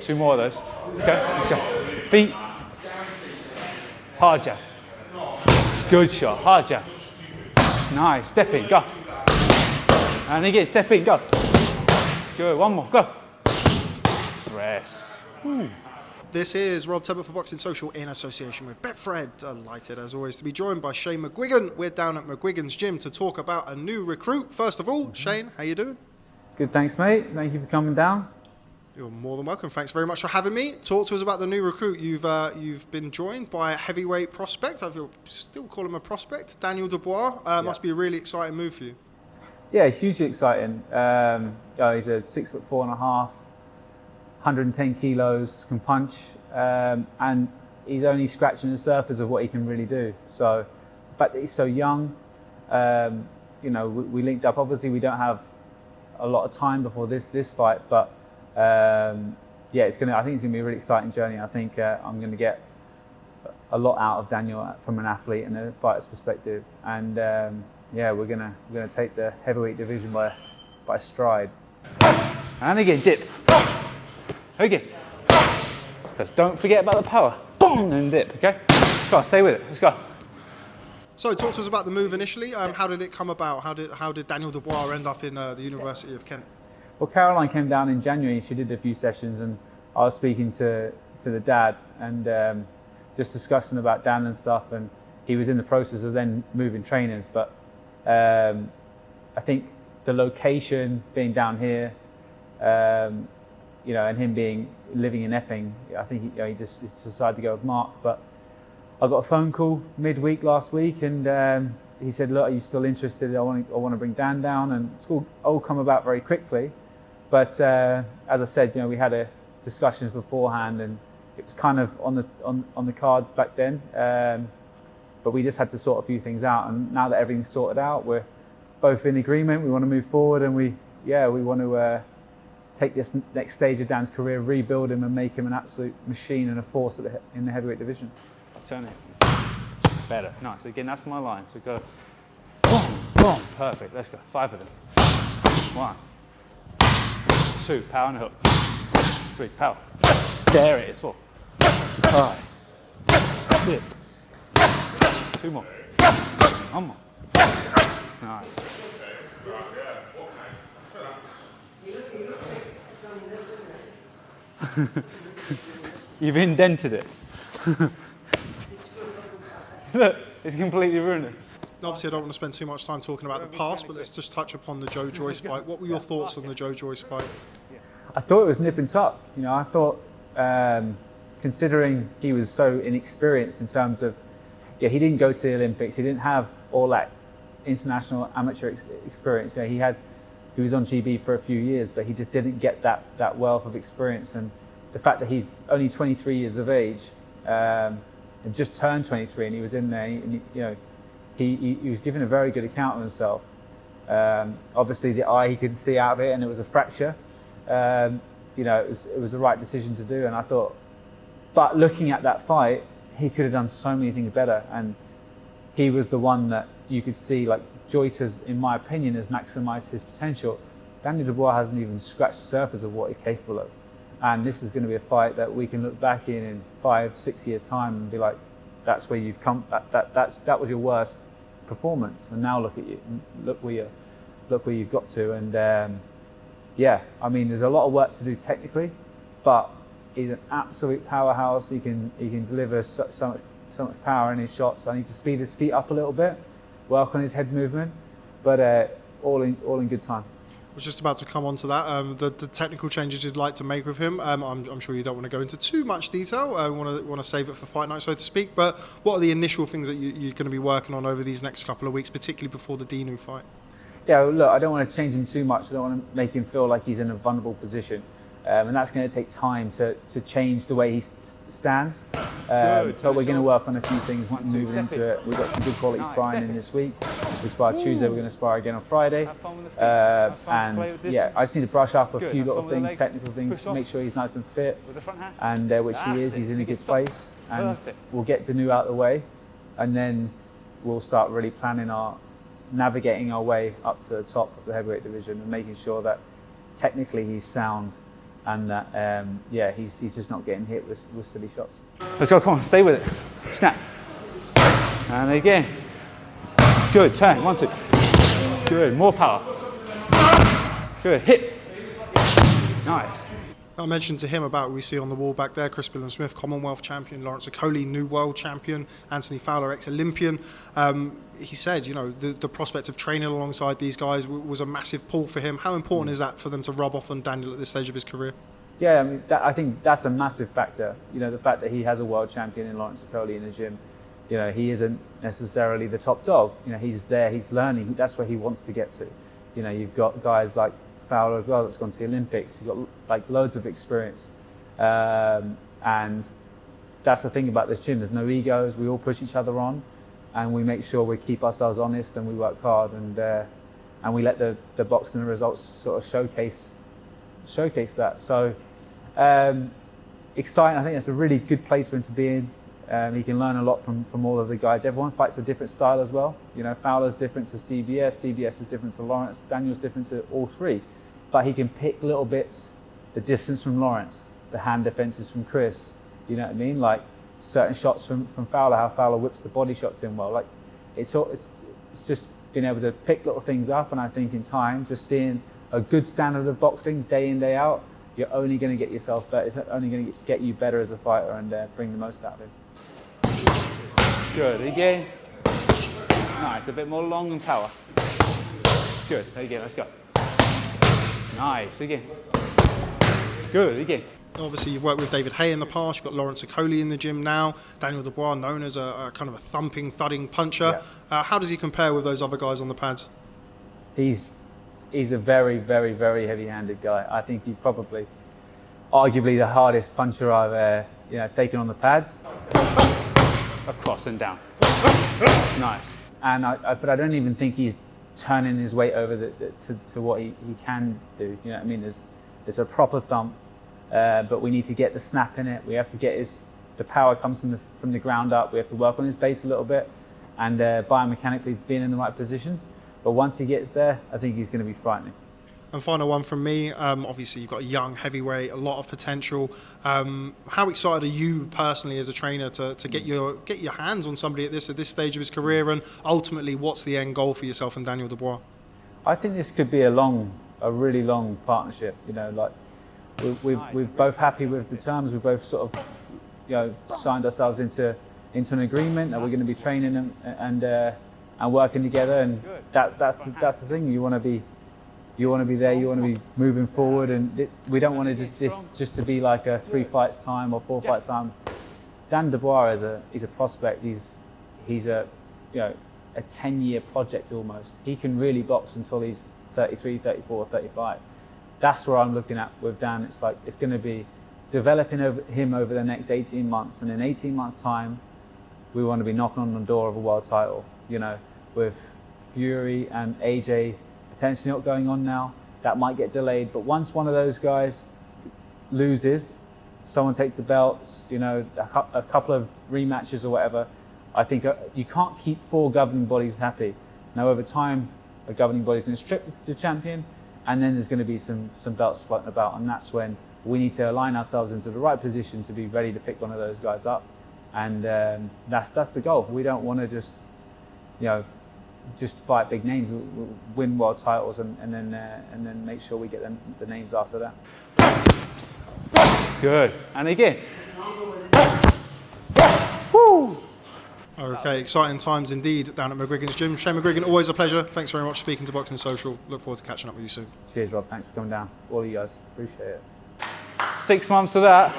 2 more of those. Okay, let's go. Feet. Hard jab. Good shot. Hard jab. Nice. Step in. Go. And again, step in. Go. Good. One more. Go. Rest. Ooh. This is Rob Tebbutt for Boxing Social in association with Betfred. Delighted as always to be joined by Shane McGuigan. We're down at McGuigan's gym to talk about a new recruit. First of all, Shane, how you doing? Good, thanks, mate. Thank you for coming down. You're more than welcome. Thanks very much for having me. Talk to us about the new recruit. You've been joined by a heavyweight prospect. I still call him a prospect. Daniel Dubois. Must be a really exciting move for you. Yeah, hugely exciting. He's a 6'4.5", 110 kilos, can punch, and he's only scratching the surface of what he can really do. So the fact that he's so young, we linked up. Obviously, we don't have a lot of time before this fight, but I think it's gonna be a really exciting journey. I think I'm gonna get a lot out of Daniel from an athlete and a fighter's perspective, and we're gonna take the heavyweight division by stride. And again, dip. Again. So don't forget about the power. Boom, and dip. Okay. Go on, stay with it. Let's go. So talk to us about the move initially. How did it come about? How did Daniel Dubois end up in the University of Kent? Well, Caroline came down in January. She did a few sessions, and I was speaking to the dad and just discussing about Dan and stuff. And he was in the process of then moving trainers. But I think the location being down here, and him living in Epping, I think he just decided to go with Mark. But I got a phone call midweek last week, and he said, "Look, are you still interested? I want to bring Dan down," and it's all come about very quickly. But as I said, we had a discussions beforehand, and it was kind of on the cards back then. But we just had to sort a few things out, and now that everything's sorted out, we're both in agreement. We want to move forward, and we want to take this next stage of Dan's career, rebuild him, and make him an absolute machine and a force in the heavyweight division. Turn it. Better. Nice. Again, that's my line. So go. Boom, boom. Perfect. Let's go. 5 of them. 1, 2. Power and hook. 3. Power. There it is. 4. 5. That's it. 2 more. 1 more. Nice. You've indented it. Look, it's completely ruined it. Obviously, I don't want to spend too much time talking about the past, but let's just touch upon the Joe Joyce fight. What were your thoughts on the Joe Joyce fight? I thought it was nip and tuck. I thought, considering he was so inexperienced in terms of, he didn't go to the Olympics, he didn't have all that international amateur experience. He was on GB for a few years, but he just didn't get that wealth of experience. And the fact that he's only 23 years of age, and just turned 23, and he was in there, and he was giving a very good account of himself. Obviously, the eye he couldn't see out of it, and it was a fracture. It was the right decision to do, and I thought. But looking at that fight, he could have done so many things better, and he was the one that you could see. Like Joyce has, in my opinion, has maximised his potential. Daniel Dubois hasn't even scratched the surface of what he's capable of. And this is going to be a fight that we can look back in 5-6 years' time and be like, that's where you've come. That was your worst performance, and now look at you. Look where you've got to. And there's a lot of work to do technically, but he's an absolute powerhouse. He can deliver so much power in his shots. I need to speed his feet up a little bit, work on his head movement, but all in good time. I was just about to come on to that. The technical changes you'd like to make with him. I'm sure you don't want to go into too much detail. I want to save it for fight night, so to speak. But what are the initial things that you're going to be working on over these next couple of weeks, particularly before the Dinu fight? Yeah, look, I don't want to change him too much. I don't want to make him feel like he's in a vulnerable position. And that's going to take time to change the way he stands. But we're going to work on a few things moving into it. We've got some good quality sparring in this week. We spar Tuesday, we're going to spar again on Friday. I just need to brush up a few little things, technical things, make sure he's nice and fit. And which he is, he's in a good place. And we'll get Dinu out of the way. And then we'll start really navigating our way up to the top of the heavyweight division and making sure that technically he's sound and that yeah, he's just not getting hit with silly shots. Let's go, come on, stay with it. Snap. And again. Good, turn, 1, 2. Good, more power. Good, hit. Nice. I mentioned to him about what we see on the wall back there, Chris Billam-Smith, Commonwealth champion, Lawrence Okoli, new world champion, Anthony Fowler, ex-Olympian. He said, you know, the prospect of training alongside these guys was a massive pull for him. How important is that for them to rub off on Daniel at this stage of his career? Yeah, I mean, I think that's a massive factor. You know, the fact that he has a world champion in Lawrence Okoli in the gym. You know, he isn't necessarily the top dog. You know, he's there, he's learning. That's where he wants to get to. You know, you've got guys like Fowler as well that's gone to the Olympics. You've got like loads of experience. And that's the thing about this gym. There's no egos. We all push each other on, and we make sure we keep ourselves honest and we work hard, and we let the boxing results sort of showcase that. So exciting. I think it's a really good place for him to be in. He can learn a lot from all of the guys. Everyone fights a different style as well. You know, Fowler's different to CBS, CBS is different to Lawrence, Daniel's different to all three. But he can pick little bits, the distance from Lawrence, the hand defenses from Chris, you know what I mean? Like certain shots from Fowler, how Fowler whips the body shots in well. Like it's just being able to pick little things up, and I think in time, just seeing a good standard of boxing day in, day out, you're only going to get yourself better. It's only going to get you better as a fighter and bring the most out of him. Good, again. Nice, a bit more long and power. Good, again, let's go. Nice, again. Good, again. Obviously, you've worked with David Hay in the past. You've got Lawrence Okoli in the gym now. Daniel Dubois, known as a kind of a thumping, thudding puncher. Yeah. How does he compare with those other guys on the pads? He's a very, very, very heavy-handed guy. I think he's probably, arguably, the hardest puncher I've taken on the pads. Across and down. Nice. And but I don't even think he's turning his weight over to what he can do. You know what I mean? There's a proper thump, but we need to get the snap in it. We have to get the power comes from the ground up. We have to work on his base a little bit, and biomechanically being in the right positions. But once he gets there, I think he's going to be frightening. And final one from me, obviously you've got a young heavyweight, a lot of potential. How excited are you personally as a trainer to get your hands on somebody at this stage of his career, and ultimately what's the end goal for yourself and Daniel Dubois? I think this could be a really long partnership. You know, like we're both happy with the terms. We've both sort of, you know, signed ourselves into an agreement that we're going to be training and working together, and that's the thing. You want to be there, you want to be moving forward, and we don't want to just to be like a 3 fights time or 4 fights time. Dan Dubois he's a prospect. He's a 10-year project almost. He can really box until he's 33, 34, 35. That's where I'm looking at with Dan. It's like it's going to be developing him over the next 18 months, and in 18 months' time, we want to be knocking on the door of a world title. You know, with Fury and AJ potentially not going on now, that might get delayed. But once one of those guys loses, someone takes the belts, you know, a couple of rematches or whatever, I think you can't keep 4 governing bodies happy. Now over time, a governing body is going to strip the champion, and then there's going to be some belts floating about, and that's when we need to align ourselves into the right position to be ready to pick one of those guys up. And that's the goal. We don't want to just fight big names. We'll win world titles and then make sure we get the names after that. Good. And again. Woo! Okay, exciting times indeed down at McGuigan's gym. Shane McGuigan, always a pleasure. Thanks very much for speaking to Boxing Social. Look forward to catching up with you soon. Cheers, Rob. Thanks for coming down. All of you guys. Appreciate it. 6 months of that.